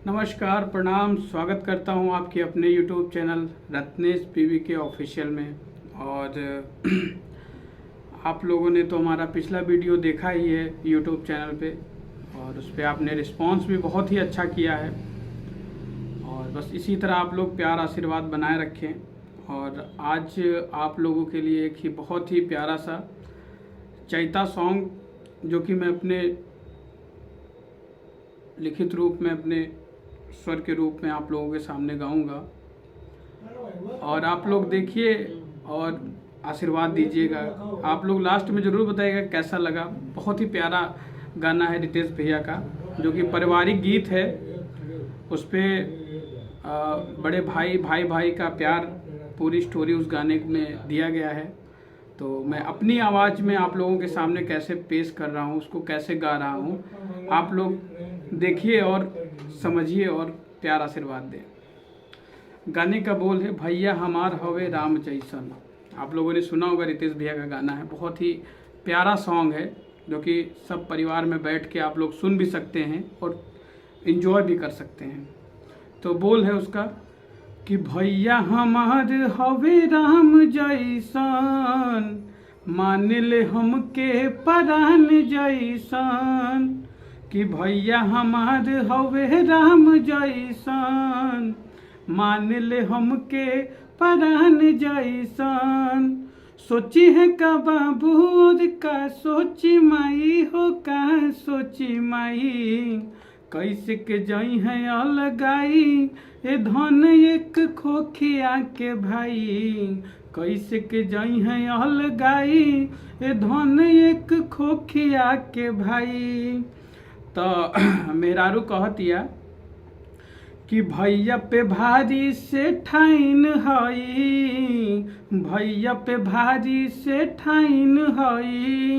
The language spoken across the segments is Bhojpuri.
नमस्कार, प्रणाम, स्वागत करता हूं आपके अपने YouTube चैनल रत्नेश पीवी के ऑफिशियल में। और आप लोगों ने तो हमारा पिछला वीडियो देखा ही है YouTube चैनल पे, और उस पर आपने रिस्पांस भी बहुत ही अच्छा किया है। और बस इसी तरह आप लोग प्यार आशीर्वाद बनाए रखें। और आज आप लोगों के लिए एक ही बहुत ही प्यारा सा चैता सॉन्ग जो कि मैं अपने लिखित रूप में, अपने स्वर के रूप में आप लोगों के सामने गाऊंगा, और आप लोग देखिए और आशीर्वाद दीजिएगा। आप लोग लास्ट में ज़रूर बताइएगा कैसा लगा। बहुत ही प्यारा गाना है रितेश भैया का, जो कि पारिवारिक गीत है। उस पर बड़े भाई का प्यार, पूरी स्टोरी उस गाने में दिया गया है। तो मैं अपनी आवाज़ में आप लोगों के सामने कैसे पेश कर रहा हूँ, उसको कैसे गा रहा हूँ, आप लोग देखिए और समझिए और प्यार आशीर्वाद दें। गाने का बोल है, भैया हमार हवे राम जैसन। आप लोगों ने सुना होगा, रितेश भैया का गाना है। बहुत ही प्यारा सॉन्ग है जो कि सब परिवार में बैठ के आप लोग सुन भी सकते हैं और इन्जॉय भी कर सकते हैं। तो बोल है उसका कि भैया हमार हवे राम जैसन, मान ले हमके परान जैसन। कि भैया हमार हवे राम जैसन, मान ले हमके परान जैसन। सोची है का बाबू और का सोची माई हो, का सोची माई। कैसे के जाई है अलगाई ए धन एक खोखिया के भाई। कैसे के जाई है अलगाई ए धन एक खोखिया के भाई। तो मेहरारू कहतिया कि भैया पे भारी से ठाइन हई, भैया पे भारी से ठाइन हई।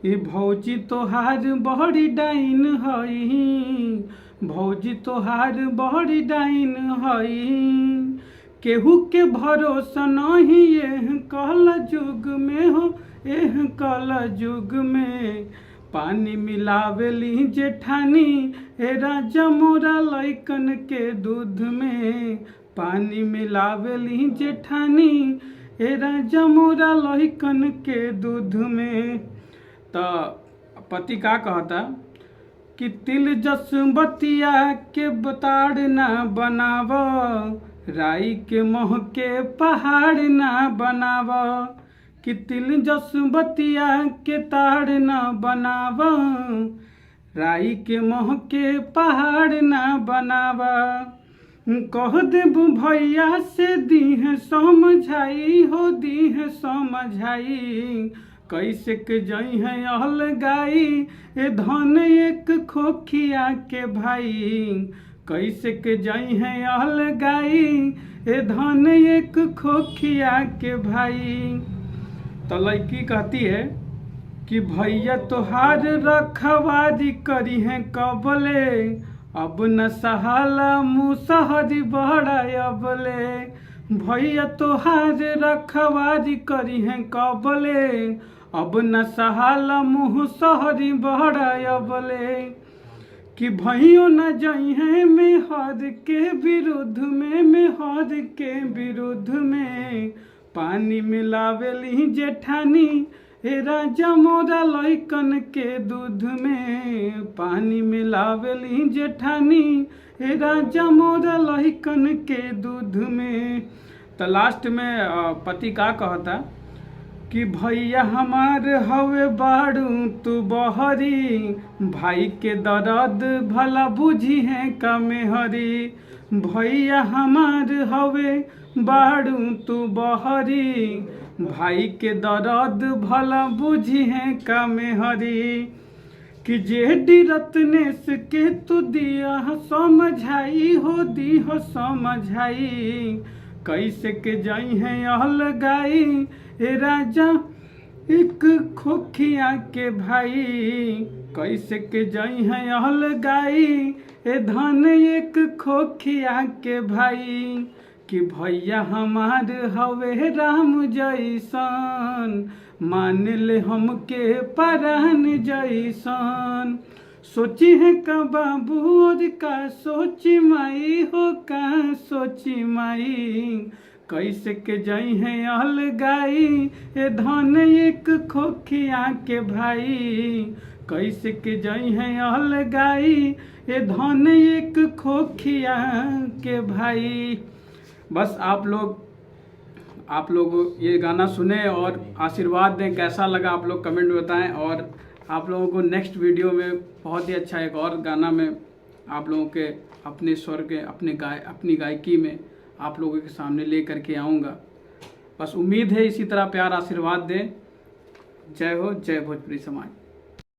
ई भौजी तोहार बड़ी डाइन हई, भौजी तोहार बड़ी डाइन हई। केहू के भरोसा नहीं एह कल जुग में हो, एह कल जुग में। पानी मिलावेली जेठानी ए राजा मोरा लइकन के दूध में। पानी मिलावेली जेठानी ए राजा मोरा लइकन के दूध में। तो पति का कहता कि तिल जस बतिया के बताड़ ना बनाव, राई के मोह के पहाड़ ना बनाव। कि तिल जस बतिया के ताड़ न बनाव, राई के मोह के पहाड़ न बनाव। कह देब भैया से दीह समझाई हो, दीह समझाई। कैसे के जई है अलगाई ए धन एक खोखिया के भाई। कैसे के जई है अलगाई ए धन एक खोखिया के भाई। तो लड़की कहती है कि भैया तोहार रखवारी करी है कबले, अब न सहाला मुसहरी बड़ा अबले। भैया तोहार रखवारी करी है कबले, अब न सहाला मुँह सहरी बड़ा अबले। कि भैया न जई है मेहर के विरुद्ध में, मेहर के विरुद्ध में। पानी मिलावेली जेठानी ए राजा मोरा लइकन के दूध में। पानी मिलावेली जेठानी ए राजा मोरा लइकन के दूध में। तो लास्ट में पति का कहता कि भैया हमार हवे बाड़ू तू बहरी, भाई के दर्द भला बुझी है कमेहरी। भैया हमार हवे बाड़ू तू बहरी, भाई के दर्द भला बुझी है कमेहरी। कि जेडी रत्नेश के तू दिया समझाई हो, दी हो समझाई। कैसे के जाई है अलगाई ए राजा एक खोखिया के भाई। कैसे के जाई है अलगाई ए धन एक खोखिया के भाई। कि भैया हमार हवे राम जैसन, मान ले हमके परान जैसन। सोची है का बाबू और का सोची माई हो का सोची माई, कैसे के जाई है अलगाई ए धन एक खोखिया के भाई, कैसे के जाई है अलगाई ए धन एक खोखिया के भाई। बस आप लोग ये गाना सुने और आशीर्वाद दें, कैसा लगा आप लोग कमेंट में बताएं। और आप लोगों को नेक्स्ट वीडियो में बहुत ही अच्छा एक और गाना में आप लोगों के अपने स्वर के अपनी गायकी में आप लोगों के सामने ले करके आऊँगा। बस उम्मीद है इसी तरह प्यार आशीर्वाद दें। जय हो, जय भोजपुरी समाज।